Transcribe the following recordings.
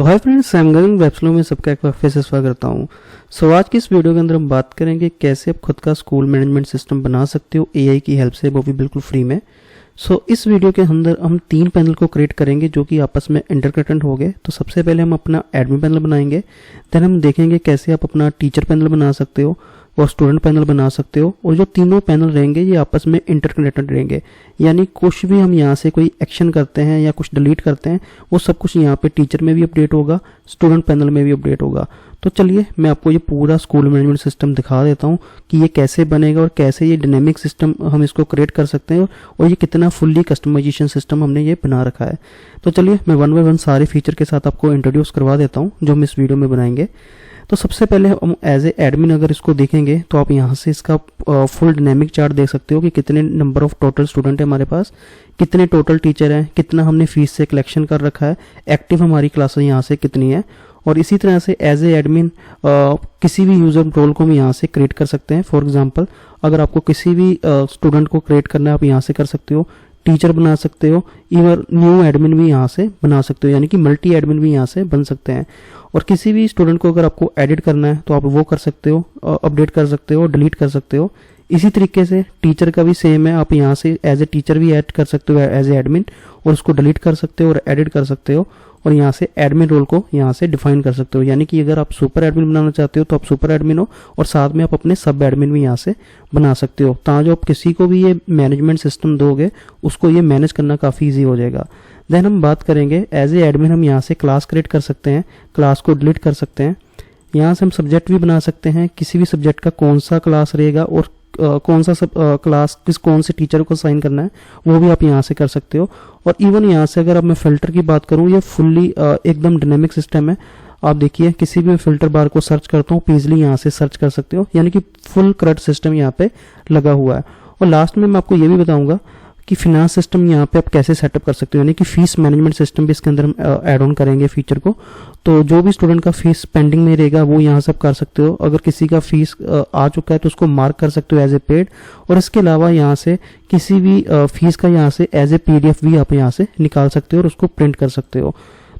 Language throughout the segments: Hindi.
So hi friends, I am गगन वेबस्लो में सबका एक बार फिर से स्वागत करता हूँ। आज की इस वीडियो के अंदर हम बात करेंगे कैसे आप खुद का स्कूल मैनेजमेंट सिस्टम बना सकते हो एआई की हेल्प से, वो भी बिल्कुल फ्री में। इस वीडियो के अंदर हम 3 पैनल को क्रिएट करेंगे जो कि आपस में इंटरकनेक्टेड हो गए। तो सबसे पहले हम अपना एडमिन पैनल बनाएंगे, देन हम देखेंगे कैसे आप अपना टीचर पैनल बना सकते हो और स्टूडेंट पैनल बना सकते हो। और जो तीनों पैनल रहेंगे ये आपस में इंटरकनेक्टेड रहेंगे, यानी कुछ भी हम यहाँ से कोई एक्शन करते हैं या कुछ डिलीट करते हैं वो सब कुछ यहाँ पे टीचर में भी अपडेट होगा, स्टूडेंट पैनल में भी अपडेट होगा। तो चलिए मैं आपको ये पूरा स्कूल मैनेजमेंट सिस्टम दिखा देता हूँ कि ये कैसे बनेगा और कैसे ये डायनेमिक सिस्टम हम इसको क्रिएट कर सकते हैं और ये कितना फुल्ली कस्टमाइजेशन सिस्टम हमने ये बना रखा है। तो चलिए मैं 1 बाय 1 सारे फीचर के साथ आपको इंट्रोड्यूस करवा देता हूँ जो हम इस वीडियो में बनाएंगे। तो सबसे पहले हम एज ए एडमिन अगर इसको देखेंगे तो आप यहाँ से इसका फुल डायनेमिक चार्ट देख सकते हो कि कितने नंबर ऑफ टोटल स्टूडेंट है हमारे पास, कितने टोटल टीचर हैं, कितना हमने फीस से कलेक्शन कर रखा है, एक्टिव हमारी क्लासेस यहाँ से कितनी है। और इसी तरह से एज ए एडमिन किसी भी यूजर रोल को हम यहाँ से क्रिएट कर सकते हैं। फॉर एग्जांपल अगर आपको किसी भी स्टूडेंट को क्रिएट करना है आप यहाँ से कर सकते हो, टीचर बना सकते हो, इवन न्यू एडमिन भी यहाँ से बना सकते हो, यानी कि मल्टी एडमिन भी यहाँ से बन सकते हैं। और किसी भी स्टूडेंट को अगर आपको एडिट करना है तो आप वो कर सकते हो, अपडेट कर सकते हो, डिलीट कर सकते हो। इसी तरीके से टीचर का भी सेम है, आप यहाँ से एज ए टीचर भी ऐड कर सकते हो एज ए एडमिन और उसको डिलीट कर सकते हो और एडिट कर सकते हो और यहाँ से एडमिन रोल को यहाँ से डिफाइन कर सकते हो। यानी कि अगर आप सुपर एडमिन बनाना चाहते हो तो आप सुपर एडमिन हो और साथ में आप अपने सब एडमिन भी यहाँ से बना सकते हो, ताकि आप किसी को भी ये मैनेजमेंट सिस्टम दोगे उसको ये मैनेज करना काफ़ी ईजी हो जाएगा। देन हम बात करेंगे एज ए एडमिन हम यहाँ से क्लास क्रिएट कर सकते हैं, क्लास को डिलीट कर सकते हैं। यहाँ से हम सब्जेक्ट भी बना सकते हैं, किसी भी सब्जेक्ट का कौन सा क्लास रहेगा और कौन सा क्लास कौन से टीचर को साइन करना है वो भी आप यहाँ से कर सकते हो। और इवन यहाँ से अगर अब मैं फिल्टर की बात करूँ, ये फुल्ली एकदम डायनेमिक सिस्टम है। आप देखिए किसी भी फिल्टर बार को सर्च करता हूँ इजीली यहाँ से सर्च कर सकते हो, यानी कि फुल करेक्ट सिस्टम यहाँ पे लगा हुआ है। और लास्ट में मैं आपको ये भी बताऊंगा कि फिनांस सिस्टम यहाँ पे आप कैसे सेटअप कर सकते हो, यानी कि फीस मैनेजमेंट सिस्टम भी इसके अंदर हम ऐड ऑन करेंगे फीचर को। तो जो भी स्टूडेंट का फीस पेंडिंग में रहेगा वो यहाँ से आप कर सकते हो। अगर किसी का फीस आ चुका है तो उसको मार्क कर सकते हो एज ए पेड। और इसके अलावा यहाँ से किसी भी फीस का यहाँ से एज ए PDF भी आप यहाँ से निकाल सकते हो और उसको प्रिंट कर सकते हो।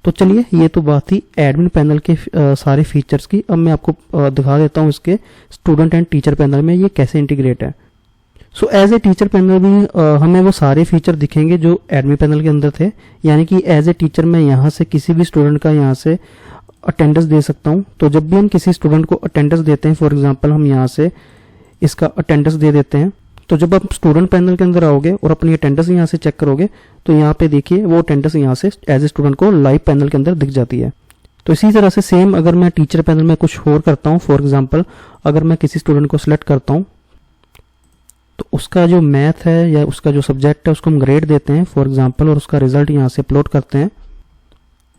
तो चलिए ये तो बात थी एडमिन पैनल के सारे फीचर्स की। अब मैं आपको दिखा देता हूँ इसके स्टूडेंट एंड टीचर पैनल में ये कैसे इंटीग्रेट है। एज ए टीचर पैनल भी हमें वो सारे फीचर दिखेंगे जो एडमिन पैनल के अंदर थे, यानी कि एज ए टीचर मैं यहाँ से किसी भी स्टूडेंट का यहाँ से अटेंडेंस दे सकता हूँ। तो जब भी हम किसी स्टूडेंट को अटेंडेंस देते हैं, फॉर एग्जांपल हम यहाँ से इसका अटेंडेंस दे देते हैं, तो जब आप स्टूडेंट पैनल के अंदर आओगे और अपनी अटेंडेंस यहाँ से चेक करोगे तो यहाँ पे देखिए वो अटेंडेंस यहाँ से एज ए स्टूडेंट को लाइव पैनल के अंदर दिख जाती है। तो इसी तरह से सेम अगर मैं टीचर पैनल में कुछ और करता हूँ, फॉर एग्जाम्पल अगर मैं किसी स्टूडेंट को सिलेक्ट करता हूँ तो उसका जो मैथ है या उसका जो सब्जेक्ट है उसको हम ग्रेड देते हैं फॉर एग्जांपल, और उसका रिजल्ट यहाँ से अपलोड करते हैं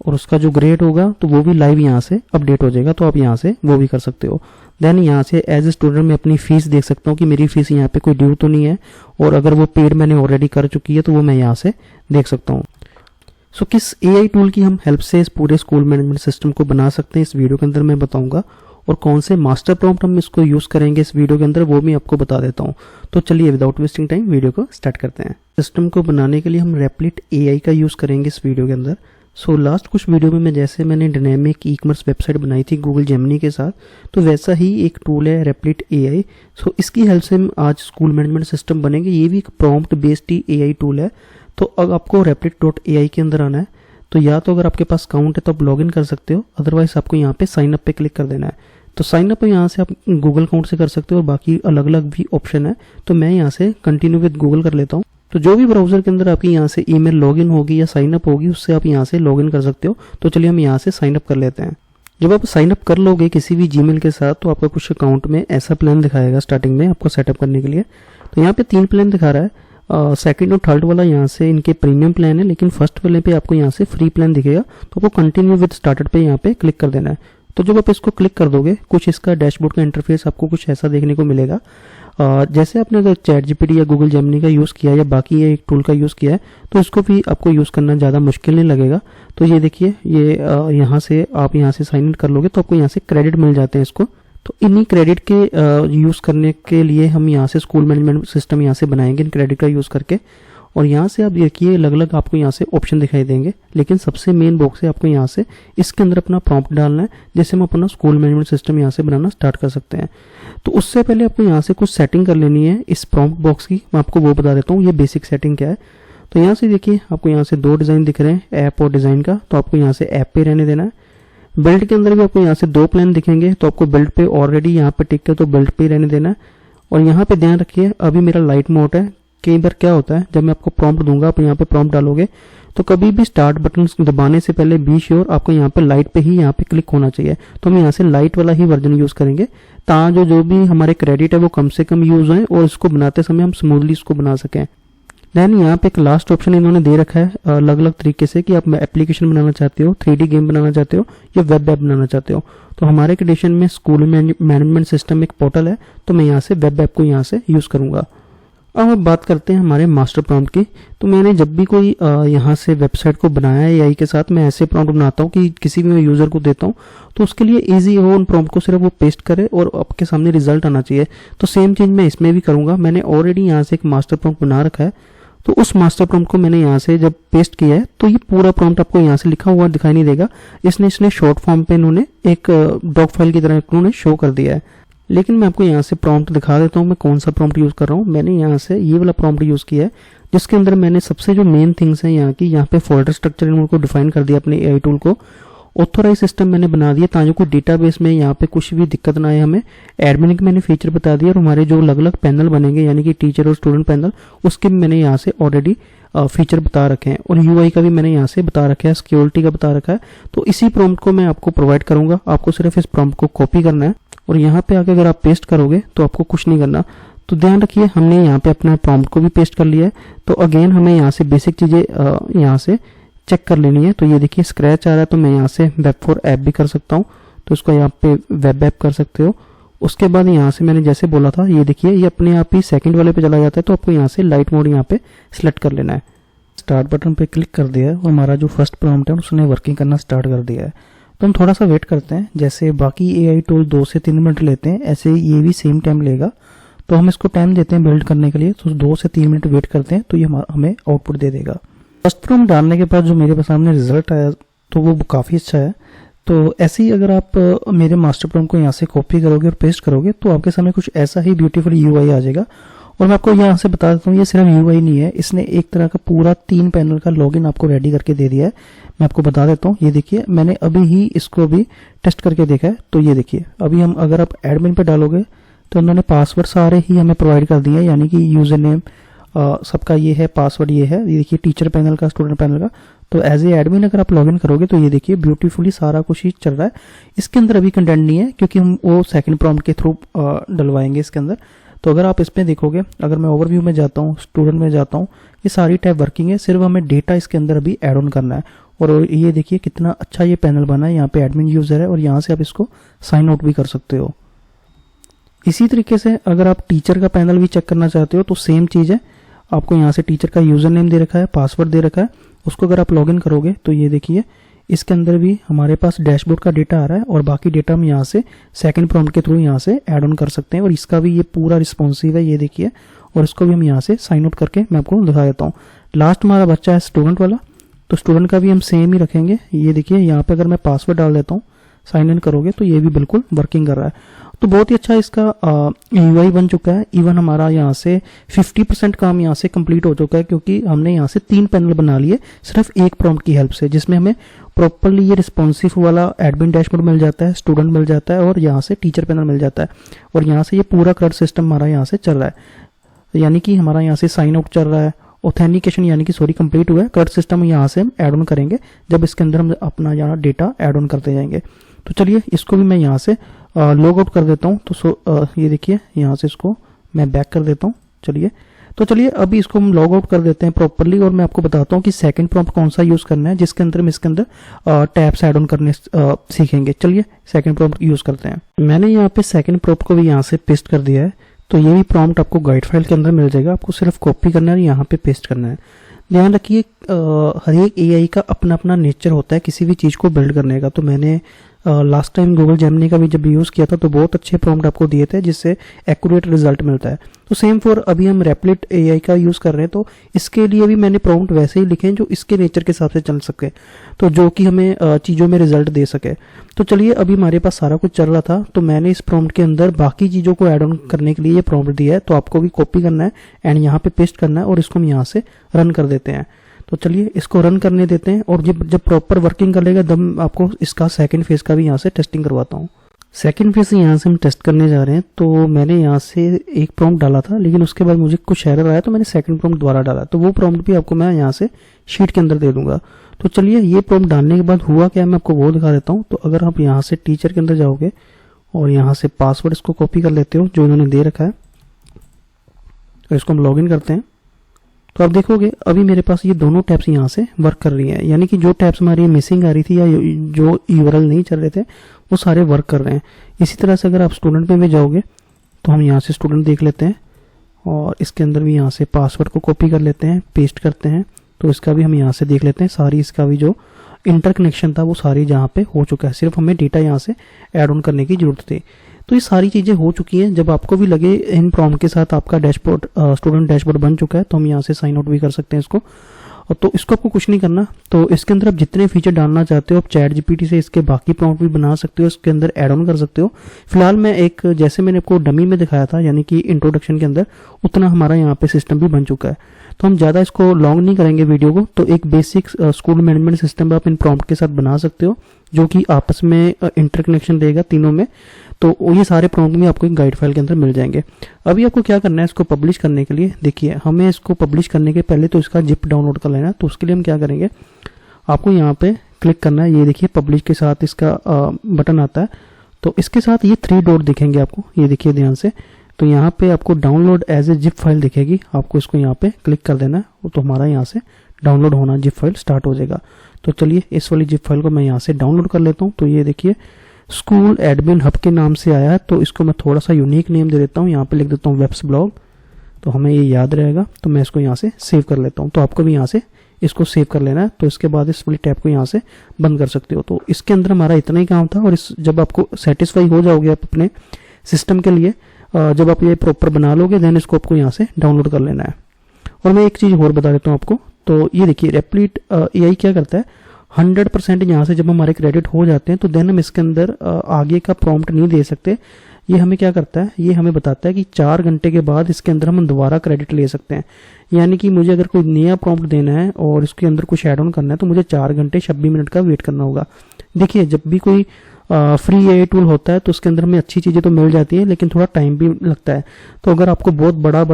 और उसका जो ग्रेड होगा तो वो भी लाइव यहाँ से अपडेट हो जाएगा। तो आप यहाँ से वो भी कर सकते हो। देन यहाँ से एज ए स्टूडेंट मैं अपनी फीस देख सकता हूँ कि मेरी फीस यहाँ पे कोई ड्यू तो नहीं है, और अगर वो पेड मैंने ऑलरेडी कर चुकी है तो वो मैं यहाँ से देख सकता हूँ। किस AI टूल की हम हेल्प से इस पूरे स्कूल मैनेजमेंट सिस्टम को बना सकते हैं इस वीडियो के अंदर मैं बताऊंगा, और कौन से मास्टर प्रॉम्प्ट हम इसको यूज करेंगे इस वीडियो के अंदर वो भी आपको बता देता हूँ। तो चलिए विदाउट वेस्टिंग टाइम वीडियो को स्टार्ट करते हैं। सिस्टम को बनाने के लिए हम रेप्लिट AI का यूज करेंगे इस वीडियो के अंदर। लास्ट कुछ वीडियो में मैंने डायनेमिक ई-कॉमर्स वेबसाइट बनाई थी गूगल जेमिनी के साथ, तो वैसा ही एक टूल है रेप्लिट AI। इसकी हेल्प से हम आज स्कूल मैनेजमेंट सिस्टम बनेंगे। ये भी एक प्रॉम्प्ट बेस्ड ही AI टूल है। तो अब आपको रेप्लिट.ai के अंदर आना है, तो या तो अगर आपके पास अकाउंट है तो आप लॉग इन कर सकते हो, अदरवाइज आपको यहाँ पे साइन अप पे क्लिक कर देना है। तो साइन अप यहाँ से आप गूगल अकाउंट से कर सकते हो और बाकी अलग अलग भी ऑप्शन है। तो मैं यहाँ से कंटिन्यू विद गूगल कर लेता हूँ। तो जो भी ब्राउजर के अंदर आपकी यहाँ से ईमेल लॉगिन होगी या साइन अप होगी उससे आप यहाँ से लॉगिन कर सकते हो। तो चलिए हम यहाँ से साइन अप कर लेते हैं। जब आप साइन अप कर लोगे किसी भी जीमेल के साथ तो आपका कुछ अकाउंट में ऐसा प्लान दिखाएगा स्टार्टिंग में आपको सेटअप करने के लिए। तो यहाँ पे 3 प्लान दिखा रहा है। सेकंड और थर्ड वाला यहाँ से इनके प्रीमियम प्लान है, लेकिन फर्स्ट वाले पे आपको यहाँ से फ्री प्लान दिखेगा। तो आपको कंटिन्यू विद स्टार्टेड पे यहाँ पे क्लिक कर देना है। तो जब आप इसको क्लिक कर दोगे कुछ इसका डैशबोर्ड का इंटरफेस आपको कुछ ऐसा देखने को मिलेगा। जैसे आपने अगर ChatGPT या गूगल जेमिनी का यूज़ किया या बाकी ये एक टूल का यूज़ किया है तो इसको भी आपको यूज़ करना ज़्यादा मुश्किल नहीं लगेगा। तो ये देखिए ये यहाँ से आप यहाँ से साइन इन कर लोगे तो आपको यहाँ से क्रेडिट मिल जाते हैं इसको। तो इन्हीं क्रेडिट के यूज़ करने के लिए हम यहाँ से स्कूल मैनेजमेंट सिस्टम यहाँ से बनाएंगे इन क्रेडिट का यूज़ करके। और यहाँ से आप देखिए अलग अलग आपको यहाँ से ऑप्शन दिखाई देंगे, लेकिन सबसे मेन बॉक्स है आपको यहाँ से इसके अंदर अपना प्रॉम्प्ट डालना है, जैसे हम अपना स्कूल मैनेजमेंट सिस्टम यहाँ से बनाना स्टार्ट कर सकते हैं। तो उससे पहले आपको यहाँ से कुछ सेटिंग कर लेनी है इस प्रॉम्प्ट बॉक्स की, मैं आपको वो बता देता हूँ ये बेसिक सेटिंग क्या है। तो यहाँ से देखिए आपको यहाँ से 2 डिज़ाइन दिख रहे हैं, ऐप और डिज़ाइन का, तो आपको यहाँ से ऐप पे रहने देना है। बिल्ड के अंदर भी आपको यहाँ से 2 प्लान दिखेंगे, तो आपको बिल्ड पे ऑलरेडी यहाँ पे टिक है तो बिल्ड पे ही रहने देना है। और यहाँ पे ध्यान रखिए अभी मेरा लाइट मोड है। कई बार क्या होता है जब मैं आपको प्रॉम्प्ट दूंगा, आप यहाँ पे प्रॉम्प्ट डालोगे तो कभी भी स्टार्ट बटन दबाने से पहले बी श्योर आपको यहाँ पे लाइट पे ही यहाँ पे क्लिक होना चाहिए। तो हम यहाँ से लाइट वाला ही वर्जन यूज करेंगे ताकि जो भी हमारे क्रेडिट है वो कम से कम यूज हो और इसको बनाते समय हम स्मूथली इसको बना सकें। देन यहाँ पे एक लास्ट ऑप्शन इन्होंने दे रखा है अलग अलग तरीके से कि आप एप्लीकेशन बनाना चाहते हो, 3D गेम बनाना चाहते हो या वेब ऐप बनाना चाहते हो। तो हमारे कंडीशन में स्कूल मैनेजमेंट सिस्टम एक पोर्टल है, तो मैं यहाँ से वेब ऐप को यहाँ से यूज करूंगा। अब हम बात करते हैं हमारे मास्टर प्रॉम्प्ट की। तो मैंने जब भी कोई यहाँ से वेबसाइट को बनाया है एआई के साथ, मैं ऐसे प्रॉम्प्ट बनाता हूँ कि किसी भी यूजर को देता हूँ तो उसके लिए इजी हो उन प्रॉम्प्ट को सिर्फ वो पेस्ट करे और आपके सामने रिजल्ट आना चाहिए। तो सेम चीज मैं इसमें भी करूंगा। मैंने ऑलरेडी यहाँ से एक मास्टर प्रॉम्प्ट बना रखा है, तो उस मास्टर प्रॉम्प्ट को मैंने यहाँ से जब पेस्ट किया है तो ये पूरा प्रॉम्प्ट आपको यहाँ से लिखा हुआ दिखाई नहीं देगा। इसने शॉर्ट फॉर्म पे इन्होंने एक डॉक फाइल की तरह इन्होंने शो कर दिया है। लेकिन मैं आपको यहाँ से प्रॉम्प्ट दिखा देता हूँ मैं कौन सा प्रॉम्प्ट यूज कर रहा हूँ। मैंने यहाँ से ये वाला प्रॉम्प्ट यूज किया है जिसके अंदर मैंने सबसे जो मेन थिंग्स हैं यहाँ की, यहाँ पे फोल्डर स्ट्रक्चर इनको डिफाइन कर दिया अपने एआई टूल को। ऑथोराइज सिस्टम मैंने बना दिया ताकि कोई डेटाबेस में यहाँ पे कुछ भी दिक्कत ना आए हमें। एडमिन के मैंने फीचर बता दिया और हमारे जो अलग अलग पैनल बनेंगे यानी कि टीचर और स्टूडेंट पैनल, उसके भी मैंने यहाँ से ऑलरेडी फीचर बता रखे हैं। और यूआई का भी मैंने यहाँ से बता रखा है, सिक्योरिटी का बता रखा है। तो इसी प्रॉम्प्ट को मैं आपको प्रोवाइड करूंगा, आपको सिर्फ इस प्रॉम्प्ट को कॉपी करना है और यहाँ पे आके अगर आप पेस्ट करोगे तो आपको कुछ नहीं करना। तो ध्यान रखिए हमने यहाँ पे अपना प्रॉम्प्ट को भी पेस्ट कर लिया है। तो अगेन हमें यहाँ से बेसिक चीजें यहाँ से चेक कर लेनी है। तो ये देखिए स्क्रैच आ रहा है, तो मैं यहाँ से वेब फॉर ऐप भी कर सकता हूँ, तो इसको यहाँ पे वेब ऐप कर सकते हो। उसके बाद यहाँ से मैंने जैसे बोला था ये देखिए ये अपने आप ही सेकंड वाले पे चला जाता है, तो आपको यहाँ से लाइट मोड यहाँ पे सिलेक्ट कर लेना है। स्टार्ट बटन पे क्लिक कर दिया है और हमारा जो फर्स्ट प्रॉम्प्ट है उसने वर्किंग करना स्टार्ट कर दिया है। तो हम थोड़ा सा वेट करते हैं, जैसे बाकी एआई टूल 2 से 3 मिनट लेते हैं ऐसे ये भी सेम टाइम लेगा। तो हम इसको टाइम देते हैं बिल्ड करने के लिए, तो 2 से 3 मिनट वेट करते हैं तो ये हमें आउटपुट दे देगा। फर्स्ट प्रॉम्प्ट डालने के बाद जो मेरे सामने रिजल्ट आया तो वो काफ़ी अच्छा है। तो ऐसे ही अगर आप मेरे मास्टर प्रॉम्प्ट को यहाँ से कॉपी करोगे और पेस्ट करोगे तो आपके सामने कुछ ऐसा ही ब्यूटीफुल यूआई आ जाएगा। और मैं आपको यहाँ से बता देता हूँ ये सिर्फ यूआई नहीं है, इसने एक तरह का पूरा 3 पैनल का लॉगिन आपको रेडी करके दे दिया है। मैं आपको बता देता हूँ, ये देखिए मैंने अभी ही इसको भी टेस्ट करके देखा है। तो ये देखिए अभी हम अगर आप एडमिन पे डालोगे तो उन्होंने पासवर्ड सारे ही हमें प्रोवाइड कर दिए हैं, यानी कि यूजर नेम सबका ये है, पासवर्ड ये है। ये देखिए टीचर पैनल का, स्टूडेंट पैनल का। तो एज ए एडमिन अगर आप लॉगिन करोगे तो ये देखिए ब्यूटीफुली सारा कुछ ही चल रहा है। इसके अंदर अभी कंटेंट नहीं है क्योंकि हम वो सेकंड प्रॉम्प्ट के थ्रू डलवाएंगे इसके अंदर। तो अगर आप इसमें देखोगे, अगर मैं ओवरव्यू में जाता हूँ, स्टूडेंट में जाता हूँ, ये सारी टैब वर्किंग है, सिर्फ हमें डेटा इसके अंदर अभी ऐड ऑन करना है। और ये देखिए कितना अच्छा ये पैनल बना है, यहाँ पे एडमिन यूजर है और यहाँ से आप इसको साइन आउट भी कर सकते हो। इसी तरीके से अगर आप टीचर का पैनल भी चेक करना चाहते हो तो सेम चीज है, आपको यहाँ से टीचर का यूजर नेम दे रखा है, पासवर्ड दे रखा है, उसको अगर आप लॉगिन करोगे तो ये देखिए इसके अंदर भी हमारे पास डैशबोर्ड का डेटा आ रहा है और बाकी डेटा हम यहाँ से सेकंड प्रॉम्प्ट के थ्रू यहाँ से ऐड ऑन कर सकते हैं। और इसका भी ये पूरा रिस्पॉन्सिव है, ये देखिए। और इसको भी हम यहाँ से साइन आउट करके मैं आपको दिखा देता हूँ। लास्ट हमारा बच्चा है स्टूडेंट वाला, तो स्टूडेंट का भी हम सेम ही रखेंगे। ये देखिए यहाँ पे अगर मैं पासवर्ड डाल देता हूँ, साइन इन करोगे तो ये भी बिल्कुल वर्किंग कर रहा है। तो बहुत ही अच्छा इसका यूआई बन चुका है। इवन हमारा यहाँ से 50% काम यहाँ से कंप्लीट हो चुका है क्योंकि हमने यहाँ से 3 पैनल बना लिए सिर्फ एक प्रॉम्प्ट की हेल्प से, जिसमें हमें प्रॉपरली ये रिस्पॉन्सिव वाला एडमिन डैशबोर्ड मिल जाता है, स्टूडेंट मिल जाता है और यहाँ से टीचर पैनल मिल जाता है। और यहाँ से ये पूरा क्रेडिट सिस्टम हमारा यहाँ से चल रहा है, यानी कि हमारा यहाँ से साइन आउट चल रहा है, ऑथेंटिकेशन यानी कि कंप्लीट हुआ है। क्रेडिट सिस्टम यहाँ से हम ऐड ऑन करेंगे जब इसके अंदर हम अपना यहाँ डेटा ऐड ऑन करते जाएंगे। तो चलिए इसको भी मैं यहाँ से लॉग आउट कर देता हूँ। तो ये देखिए यहाँ से इसको मैं बैक कर देता हूँ। चलिए अभी इसको हम लॉग आउट कर देते हैं प्रॉपरली और मैं आपको बताता हूँ कि सेकंड प्रॉम्प्ट कौन सा यूज करना है जिसके अंदर हम इसके अंदर टैब्स ऐड ऑन करने सीखेंगे। चलिए सेकंड प्रॉम्प्ट यूज करते हैं। मैंने यहाँ पे सेकंड प्रॉम्प्ट को भी यहाँ से पेस्ट कर दिया है। तो ये भी प्रॉम्प्ट आपको गाइड फाइल के अंदर मिल जाएगा, आपको सिर्फ कॉपी करना है और यहाँ पे पेस्ट करना है। ध्यान रखिए हर एक एआई का अपना अपना नेचर होता है किसी भी चीज को बिल्ड करने का। तो मैंने लास्ट टाइम गूगल जेमिनी का भी जब यूज़ किया था तो बहुत अच्छे प्रॉम्प्ट आपको दिए थे जिससे एक्यूरेट रिजल्ट मिलता है। तो सेम फॉर अभी हम रेप्लिट एआई का यूज़ कर रहे हैं, तो इसके लिए भी मैंने प्रॉम्प्ट वैसे ही लिखे हैं जो इसके नेचर के हिसाब से चल सके, तो जो कि हमें चीज़ों में रिजल्ट दे सके। तो चलिए, अभी हमारे पास सारा कुछ चल रहा था, तो मैंने इस प्रॉम्प्ट के अंदर बाकी चीज़ों को ऐड ऑन करने के लिए ये प्रॉम्प्ट दिया है। तो आपको भी कॉपी करना है एंड यहाँ पे पेस्ट करना है और इसको हम यहाँ से रन कर देते हैं। तो चलिए इसको रन करने देते हैं, और जब प्रॉपर वर्किंग कर लेगा तब आपको इसका सेकंड फेज का भी यहाँ से टेस्टिंग करवाता हूँ। सेकंड फेज यहाँ से हम टेस्ट करने जा रहे हैं। तो मैंने यहाँ से एक प्रॉम्प्ट डाला था, लेकिन उसके बाद मुझे कुछ एरर आया, तो मैंने सेकंड प्रॉम्प्ट दोबारा डाला। तो वो प्रॉम्प्ट भी आपको मैं यहाँ से शीट के अंदर दे दूंगा। तो चलिए, ये प्रॉम्प्ट डालने के बाद हुआ क्या मैं आपको वो दिखा देता हूँ। तो अगर आप यहाँ से टीचर के अंदर जाओगे और यहाँ से पासवर्ड इसको कॉपी कर लेते हो जो इन्होंने दे रखा है, तो इसको हम लॉग इन करते हैं। तो आप देखोगे अभी मेरे पास ये दोनों टैब्स यहाँ से वर्क कर रही हैं, यानी कि जो टैब्स हमारी मिसिंग आ रही थी या जो यूआरएल नहीं चल रहे थे वो सारे वर्क कर रहे हैं। इसी तरह से अगर आप स्टूडेंट में भी जाओगे तो हम यहाँ से स्टूडेंट देख लेते हैं और इसके अंदर भी यहाँ से पासवर्ड को कॉपी कर लेते हैं, पेस्ट करते हैं। तो इसका भी हम यहाँ से देख लेते हैं, सारी इसका भी जो इंटरकनेक्शन था वो सारी जहाँ पे हो चुका है, सिर्फ हमें डेटा यहाँ से ऐड ऑन करने की जरूरत थी। तो ये सारी चीज़ें हो चुकी हैं। जब आपको भी लगे इन प्रॉम्प्ट के साथ आपका डैशबोर्ड स्टूडेंट डैशबोर्ड बन चुका है, तो हम यहाँ से साइन आउट भी कर सकते हैं इसको। और तो इसको आपको कुछ नहीं करना, तो इसके अंदर आप जितने फीचर डालना चाहते हो आप चैट जीपीटी से इसके बाकी प्रॉम्प्ट भी बना सकते हो, इसके अंदर ऐड ऑन कर सकते हो। फिलहाल मैं एक जैसे मैंने आपको डमी में दिखाया था, यानी कि इंट्रोडक्शन के अंदर, उतना हमारा यहाँ पे सिस्टम भी बन चुका है। तो हम ज़्यादा इसको लॉन्ग नहीं करेंगे वीडियो को। तो एक बेसिक स्कूल मैनेजमेंट सिस्टम आप इन प्रॉम्प्ट के साथ बना सकते हो, जो कि आपस में इंटरकनेक्शन देगा तीनों में। तो ये सारे प्रॉम्प्ट भी आपको एक गाइड फाइल के अंदर मिल जाएंगे। अभी आपको क्या करना है, इसको पब्लिश करने के लिए, देखिए हमें इसको पब्लिश करने के पहले तो इसका जिप डाउनलोड कर लेना है। तो उसके लिए हम क्या करेंगे, आपको यहाँ पे क्लिक करना है, ये देखिए पब्लिश के साथ इसका बटन आता है। तो इसके साथ ये 3 डॉट दिखेंगे आपको, ये देखिए ध्यान से। तो यहाँ पे आपको download as a zip file दिखेगी, आपको इसको यहाँ पे क्लिक कर देना है, तो हमारा यहाँ से डाउनलोड होना जिप फाइल स्टार्ट हो जाएगा। तो चलिए इस वाली जिप फाइल को मैं यहाँ से डाउनलोड कर लेता हूँ। तो ये देखिए स्कूल एडमिन हब के नाम से आया है, तो इसको मैं थोड़ा सा यूनिक नेम दे देता हूँ, यहाँ पे लिख देता हूँ वेब्स ब्लॉग, तो हमें ये याद रहेगा। तो मैं इसको यहाँ से सेव कर लेता हूँ। तो आपको भी यहाँ से इसको सेव कर लेना है। तो इसके बाद इस वाली टैब को यहाँ से बंद कर सकते हो। तो इसके अंदर हमारा इतना ही काम था, और जब आपको सेटिस्फाई हो जाओगे आप अपने सिस्टम के लिए, जब आप ये प्रॉपर बना लोगे, देन इसको आपको यहाँ से डाउनलोड कर लेना है। और मैं एक चीज़ और बता देता हूँ आपको। तो ये देखिए रेप्लिट एआई क्या करता है, 100% यहाँ से जब हमारे क्रेडिट हो जाते हैं तो देन हम इसके अंदर आगे का प्रॉम्प्ट नहीं दे सकते। ये हमें क्या करता है, ये हमें बताता है कि 4 घंटे के बाद इसके अंदर हम दोबारा क्रेडिट ले सकते हैं। यानी कि मुझे अगर कोई नया प्रॉम्प्ट देना है और इसके अंदर कुछ ऐड ऑन करना है तो मुझे 4 घंटे 26 मिनट का वेट करना होगा। देखिए जब भी कोई फ्री एआई टूल होता है तो उसके अंदर में अच्छी चीज़ें तो मिल जाती है, लेकिन थोड़ा टाइम भी लगता है। तो अगर आपको बहुत बड़ा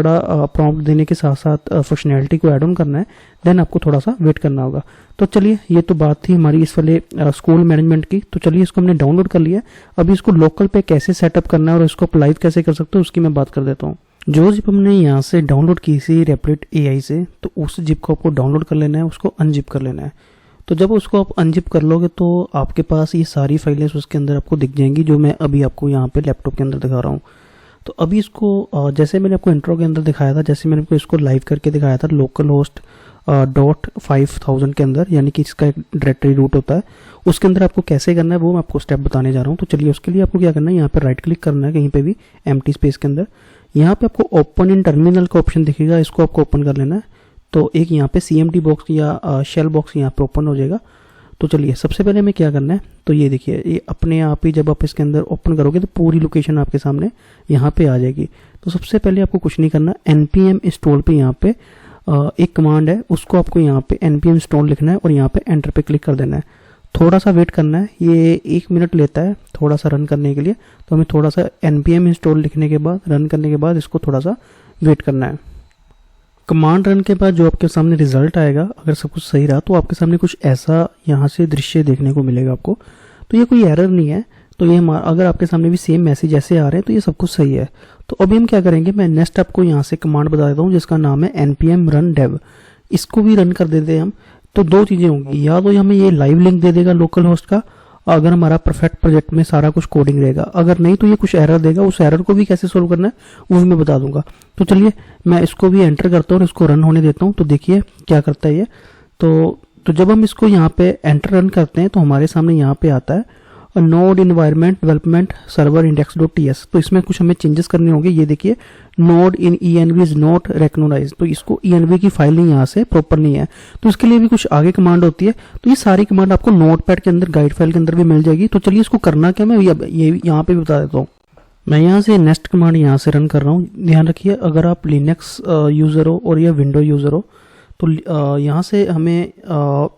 प्रॉम्प्ट देने के साथ साथ फंक्शनैलिटी को ऐड ऑन करना है, देन आपको थोड़ा सा वेट करना होगा। तो चलिए, ये तो बात थी हमारी इस वाले स्कूल मैनेजमेंट की। तो चलिए इसको हमने डाउनलोड कर लिया। अभी इसको लोकल पे कैसे सेटअप करना है और इसको अप्लाई कैसे कर सकते हो उसकी मैं बात कर देता हूँ। जो जिप हमने यहाँ से डाउनलोड की थी रेप्लिट एआई से, तो उस जिप को आपको डाउनलोड कर लेना है, उसको अनजिप कर लेना है। तो जब उसको आप अनजिप कर लोगे तो आपके पास ये सारी फाइलें उसके अंदर आपको दिख जाएंगी, जो मैं अभी आपको यहाँ पे लैपटॉप के अंदर दिखा रहा हूँ। तो अभी इसको जैसे मैंने आपको इंट्रो के अंदर दिखाया था, जैसे मैंने आपको इसको लाइव करके दिखाया था लोकल होस्ट .5000 के अंदर, यानी कि इसका एक डायरेक्टरी रूट होता है, उसके अंदर आपको कैसे करना है वो मैं आपको स्टेप बताने जा रहा हूँ। तो चलिए उसके लिए आपको क्या करना है, यहाँ पे राइट क्लिक करना है कहीं पे भी एम्प्टी स्पेस के अंदर। यहाँ पे आपको ओपन इन टर्मिनल का ऑप्शन दिखेगा, इसको आपको ओपन कर लेना है। तो एक यहाँ पे CMD बॉक्स या शेल बॉक्स यहाँ पे ओपन हो जाएगा। तो चलिए सबसे पहले हमें क्या करना है, तो ये देखिए ये अपने आप ही जब आप इसके अंदर ओपन करोगे तो पूरी लोकेशन आपके सामने यहाँ पे आ जाएगी। तो सबसे पहले आपको कुछ नहीं करना, npm इंस्टॉल पे यहाँ पे एक कमांड है, उसको आपको यहाँ पे npm इंस्टॉल लिखना है और यहाँ पे एंटर पे क्लिक कर देना है। थोड़ा सा वेट करना है, ये 1 मिनट लेता है थोड़ा सा रन करने के लिए। तो हमें थोड़ा सा npm इंस्टॉल लिखने के बाद, रन करने के बाद इसको थोड़ा सा वेट करना है। कमांड रन के बाद जो आपके सामने रिजल्ट आएगा, अगर सब कुछ सही रहा तो आपके सामने कुछ ऐसा यहाँ से दृश्य देखने को मिलेगा आपको। तो ये कोई एरर नहीं है। तो ये अगर आपके सामने भी सेम मैसेज ऐसे आ रहे हैं तो ये सब कुछ सही है। तो अभी हम क्या करेंगे, मैं नेक्स्ट आपको यहाँ से कमांड बता देता हूँ जिसका नाम है npm run dev। इसको भी रन कर देते हैं हम। तो 2 चीज़ें होंगी, या तो हमें ये लाइव लिंक दे देगा लोकल होस्ट का, अगर हमारा परफेक्ट प्रोजेक्ट में सारा कुछ कोडिंग रहेगा, अगर नहीं तो ये कुछ एरर देगा। उस एरर को भी कैसे सोल्व करना है वो भी मैं बता दूंगा। तो चलिए मैं इसको भी एंटर करता हूँ और इसको रन होने देता हूँ। तो देखिए क्या करता है ये। तो जब हम इसको यहाँ पे एंटर रन करते हैं तो हमारे सामने यहाँ पे आता है नोड इन्वायरमेंट डेवलपमेंट सर्वर इंडेक्स.ts। तो इसमें कुछ हमें चेंजेस करने होंगे। ये देखिए node in env is not recognized, तो इसको env की फाइल नहीं यहाँ से प्रॉपर नहीं है, तो इसके लिए भी कुछ आगे कमांड होती है। तो ये सारी कमांड आपको नोटपैड के अंदर गाइड फाइल के अंदर भी मिल जाएगी। तो चलिए इसको करना क्या, मैं ये यहाँ पे भी बता देता हूँ। मैं यहाँ से नेक्स्ट कमांड यहाँ से रन कर रहा हूँ। ध्यान रखिए अगर आप लिनक्स यूज़र हो और या विंडो यूज़र हो तो यहाँ से हमें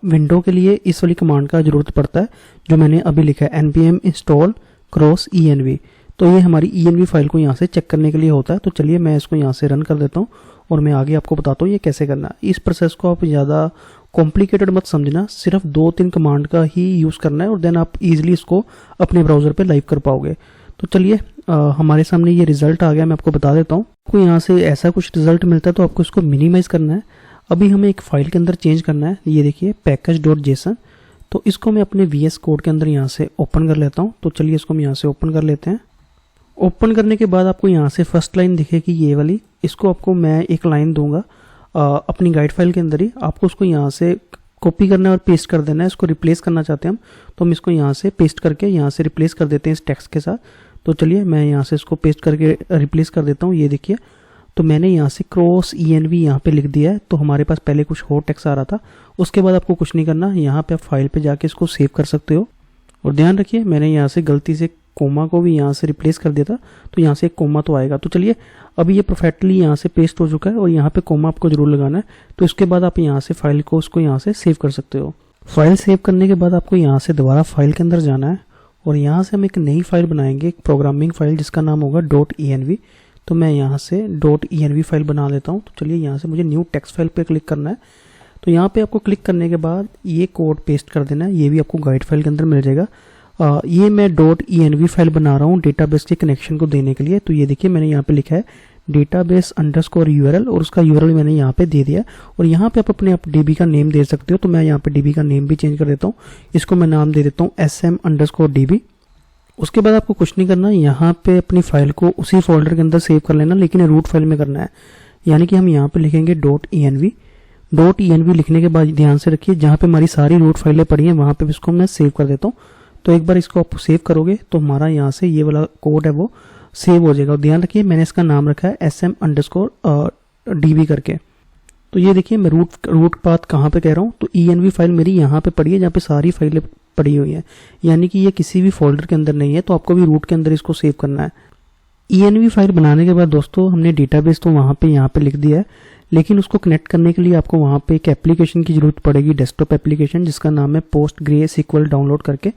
विंडो के लिए इस वाली कमांड का ज़रूरत पड़ता है जो मैंने अभी लिखा है npm install cross env। तो ये हमारी env फाइल को यहाँ से चेक करने के लिए होता है। तो चलिए मैं इसको यहाँ से रन कर देता हूँ और मैं आगे आपको बताता हूँ ये कैसे करना है। इस प्रोसेस को आप ज़्यादा कॉम्प्लिकेटेड मत समझना, सिर्फ 2-3 कमांड का ही यूज़ करना है और देन आप ईजिली इसको अपने ब्राउज़र पर लाइव कर पाओगे। तो चलिए हमारे सामने ये रिजल्ट आ गया, मैं आपको बता देता हूँ। आपको यहाँ से ऐसा कुछ रिजल्ट मिलता है तो आपको इसको मिनिमाइज़ करना है। अभी हमें एक फाइल के अंदर चेंज करना है, ये देखिए package.json। तो इसको मैं अपने VS कोड के अंदर यहाँ से ओपन कर लेता हूँ। तो चलिए इसको हम यहाँ से ओपन कर लेते हैं। ओपन करने के बाद आपको यहाँ से फर्स्ट लाइन दिखेगी ये वाली, इसको आपको मैं एक लाइन दूंगा अपनी गाइड फाइल के अंदर ही। आपको उसको यहाँ से कॉपी करना है और पेस्ट कर देना है। इसको रिप्लेस करना चाहते हैं हम तो हम इसको यहाँ से पेस्ट करके यहाँ से रिप्लेस कर देते हैं इस टेक्स्ट के साथ। तो चलिए मैं यहाँ से इसको पेस्ट करके रिप्लेस कर देता हूँ। ये देखिए तो मैंने यहाँ से क्रॉस env यहाँ पे लिख दिया है। तो हमारे पास पहले कुछ और टेक्स्ट आ रहा था। उसके बाद आपको कुछ नहीं करना, यहाँ पे आप फाइल पे जाके इसको सेव कर सकते हो। और ध्यान रखिए मैंने यहाँ से गलती से कोमा को भी यहाँ से रिप्लेस कर दिया था, तो यहाँ से एक कोमा तो आएगा। तो चलिए अभी ये परफेक्टली यहाँ से पेस्ट हो चुका है और यहाँ पे कोमा आपको जरूर लगाना है। तो इसके बाद आप यहाँ से फाइल को उसको यहाँ से सेव कर सकते हो। फाइल सेव करने के बाद आपको यहाँ से दोबारा फाइल के अंदर जाना है और यहाँ से हम एक नई फाइल बनाएंगे, एक प्रोग्रामिंग फाइल जिसका नाम होगा .env। तो मैं यहाँ से .env फाइल बना लेता हूँ। तो चलिए यहाँ से मुझे न्यू टेक्स्ट फाइल पे क्लिक करना है। तो यहाँ पे आपको क्लिक करने के बाद ये कोड पेस्ट कर देना है, ये भी आपको गाइड फाइल के अंदर मिल जाएगा। ये मैं .env फाइल बना रहा हूँ डेटाबेस के कनेक्शन को देने के लिए। तो ये देखिए मैंने यहाँ पे लिखा है database_url और उसका URL मैंने यहाँ पे दे दिया। और यहाँ पे आप अपने आप DB का नेम दे सकते हो। तो मैं यहाँ पे DB का नेम भी चेंज कर देता हूँ, इसको मैं नाम दे देता हूँ SM_DB। उसके बाद आपको कुछ नहीं करना, यहाँ पे अपनी फाइल को उसी फोल्डर के अंदर सेव कर लेना, लेकिन रूट फाइल में करना है। यानी कि हम यहाँ पे लिखेंगे .env लिखने के बाद ध्यान से रखिए जहाँ पे हमारी सारी रूट फाइलें पड़ी हैं वहाँ पे इसको मैं सेव कर देता हूँ। तो एक बार इसको आप सेव करोगे तो हमारा यहाँ से ये वाला कोड है वो सेव हो जाएगा। और ध्यान रखिए मैंने इसका नाम रखा है SM_DB करके। तो ये देखिए मैं रूट पाथ कहाँ पे कह रहा हूँ, तो env फाइल मेरी यहाँ पे पड़ी है जहाँ पे सारी फाइलें पड़ी हुई है, यानी कि ये किसी भी फोल्डर के अंदर नहीं है। तो आपको भी रूट के अंदर इसको सेव करना है। env फाइल बनाने के बाद दोस्तों हमने डेटाबेस तो वहाँ पे यहाँ पे लिख दिया है, लेकिन उसको कनेक्ट करने के लिए आपको वहाँ पे एक एप्लीकेशन की जरूरत पड़ेगी, डेस्कटॉप एप्लीकेशन जिसका नाम है PostgreSQL डाउनलोड करके,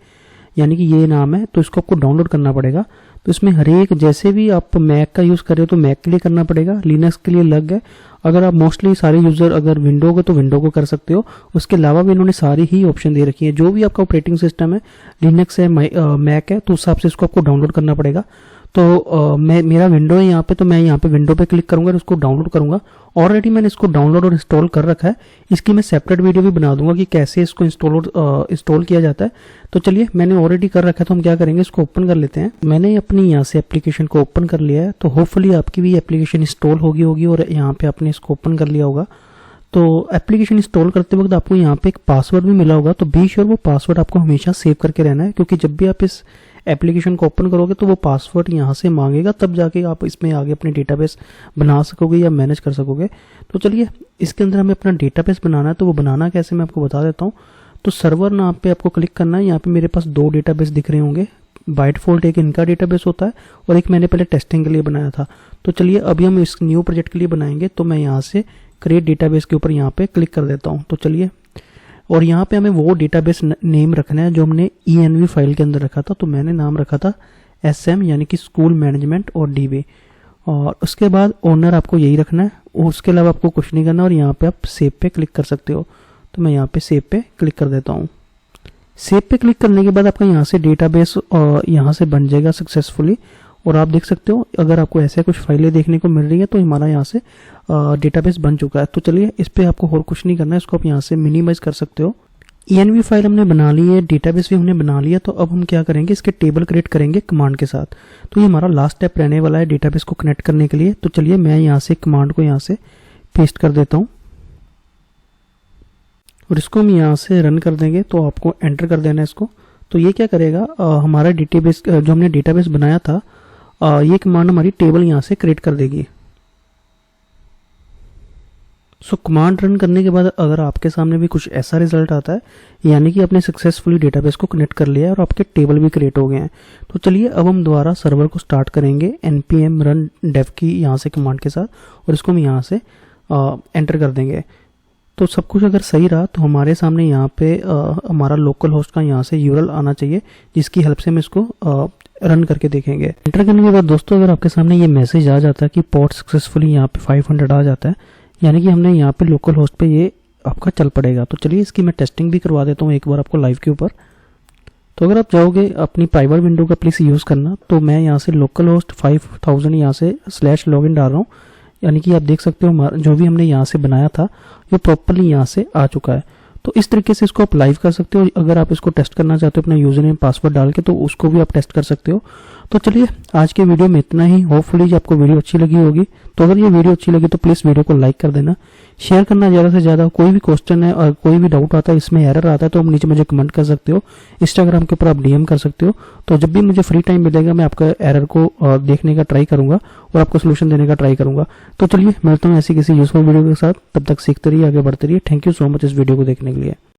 यानी कि ये नाम है। तो इसको आपको डाउनलोड करना पड़ेगा। तो इसमें हर एक, जैसे भी आप मैक का यूज़ कर रहे हो तो मैक के लिए करना पड़ेगा, लिनक्स के लिए अलग है। अगर आप मोस्टली सारे यूज़र अगर विंडो को तो विंडो को कर सकते हो। उसके अलावा भी इन्होंने सारी ही ऑप्शन दे रखी है। जो भी आपका ऑपरेटिंग सिस्टम है, लिनक्स है, मैक है, तो उस हिसाब से इसको आपको डाउनलोड करना पड़ेगा। तो मेरा विंडो है यहाँ पे, तो मैं यहाँ पे विंडो पे क्लिक करूंगा और उसको डाउनलोड करूंगा। ऑलरेडी मैंने इसको डाउनलोड और इंस्टॉल कर रखा है। इसकी मैं सेपरेट वीडियो भी बना दूंगा कि कैसे इसको इंस्टॉल किया जाता है। तो चलिए मैंने ऑलरेडी कर रखा है, तो हम क्या करेंगे इसको ओपन कर लेते हैं। मैंने अपनी यहाँ से एप्लीकेशन को ओपन कर लिया है। तो होपफुली आपकी भी एप्लीकेशन इंस्टॉल होगी और यहाँ पे आपने इसको ओपन कर लिया होगा। तो एप्लीकेशन इंस्टॉल करते वक्त आपको यहाँ पे एक पासवर्ड भी मिला होगा। तो बी श्योर वो पासवर्ड आपको हमेशा सेव करके रहना है, क्योंकि जब भी आप इस एप्लीकेशन को ओपन करोगे तो वो पासवर्ड यहाँ से मांगेगा, तब जाके आप इसमें आगे अपनी डेटाबेस बना सकोगे या मैनेज कर सकोगे। तो चलिए इसके अंदर हमें अपना डेटाबेस बनाना है। तो वो बनाना कैसे मैं आपको बता देता हूँ। तो सर्वर नाम पे आपको क्लिक करना है। यहाँ पे मेरे पास 2 डेटाबेस दिख रहे होंगे बाय डिफॉल्ट, एक इनका डेटाबेस होता है और एक मैंने पहले टेस्टिंग के लिए बनाया था। तो चलिए अभी हम इस न्यू प्रोजेक्ट के लिए बनाएंगे। तो मैं यहाँ से क्रिएट डेटाबेस के ऊपर यहाँ पे क्लिक कर देता हूँ। तो चलिए, और यहाँ पे हमें वो डेटाबेस नेम रखना है जो हमने env फाइल के अंदर रखा था। तो मैंने नाम रखा था SM, यानी कि स्कूल मैनेजमेंट और DB। और उसके बाद ओनर आपको यही रखना है और उसके अलावा आपको कुछ नहीं करना। और यहाँ पे आप सेव पे क्लिक कर सकते हो। तो मैं यहाँ पे सेव पे क्लिक कर देता हूँ। सेव पे क्लिक करने के बाद आपका यहाँ से डेटाबेस यहाँ से बन जाएगा सक्सेसफुली। और आप देख सकते हो अगर आपको ऐसे कुछ फाइलें देखने को मिल रही है तो हमारा यहाँ से डेटाबेस बन चुका है। तो चलिए इस पे आपको और कुछ नहीं करना है, इसको आप यहाँ से मिनिमाइज कर सकते हो। env फाइल हमने बना ली है, डेटाबेस भी हमने बना लिया। तो अब हम क्या करेंगे, इसके टेबल क्रिएट करेंगे कमांड के साथ। तो ये हमारा लास्ट स्टेप रहने वाला है डेटाबेस को कनेक्ट करने के लिए। तो चलिए मैं यहाँ से कमांड को यहाँ से पेस्ट कर देता हूँ और इसको हम यहाँ से रन कर देंगे। तो आपको एंटर कर देना है इसको। तो ये क्या करेगा, हमारा डेटाबेस जो हमने डेटाबेस बनाया था, ये कमांड हमारी टेबल यहाँ से क्रिएट कर देगी। सो कमांड रन करने के बाद अगर आपके सामने भी कुछ ऐसा रिजल्ट आता है, यानी कि आपने सक्सेसफुली डेटाबेस को कनेक्ट कर लिया है और आपके टेबल भी क्रिएट हो गए हैं। तो चलिए अब हम दोबारा सर्वर को स्टार्ट करेंगे npm run dev की यहाँ से कमांड के साथ, और इसको हम यहाँ से एंटर कर देंगे। तो सब कुछ अगर सही रहा तो हमारे सामने यहाँ पे हमारा लोकल होस्ट का यहाँ से यूआरएल आना चाहिए, जिसकी हेल्प से हम इसको रन करके देखेंगे। एंटर करने के बाद दोस्तों अगर आपके सामने ये मैसेज आ जाता है कि पोर्ट सक्सेसफुली यहाँ पे 500 आ जाता है, यानी कि हमने यहाँ पे लोकल होस्ट पे ये आपका चल पड़ेगा। तो चलिए इसकी मैं टेस्टिंग भी करवा देता हूँ एक बार आपको लाइव के ऊपर। तो अगर आप जाओगे अपनी प्राइवेट विंडो का प्लीज़ यूज़ करना, तो मैं यहाँ से लोकल होस्ट 5000 यहाँ से /login डाल रहा हूँ, यानी कि आप देख सकते हो जो भी हमने यहाँ से बनाया था ये प्रॉपरली यहाँ से आ चुका है। तो इस तरीके से इसको आप लाइव कर सकते हो। अगर आप इसको टेस्ट करना चाहते हो अपना यूजर नेम पासवर्ड डाल के, तो उसको भी आप टेस्ट कर सकते हो। तो चलिए आज के वीडियो में इतना ही। होपफुली आपको वीडियो अच्छी लगी होगी। तो अगर ये वीडियो अच्छी लगी तो प्लीज़ वीडियो को लाइक कर देना, शेयर करना ज़्यादा से ज़्यादा। कोई भी क्वेश्चन है और कोई भी डाउट आता है, इसमें एरर आता है, तो आप नीचे मुझे कमेंट कर सकते हो। इंस्टाग्राम के ऊपर आप डीएम कर सकते हो। तो जब भी मुझे फ्री टाइम मिलेगा मैं आपका एरर को देखने का ट्राई करूंगा और आपको सोल्यूशन देने का ट्राई करूंगा। तो चलिए मिलता हूँ ऐसी किसी यूजफुल वीडियो के साथ। तब तक सीखते रहिए, आगे बढ़ते रहिए। थैंक यू सो मच इस वीडियो को देखने के लिए।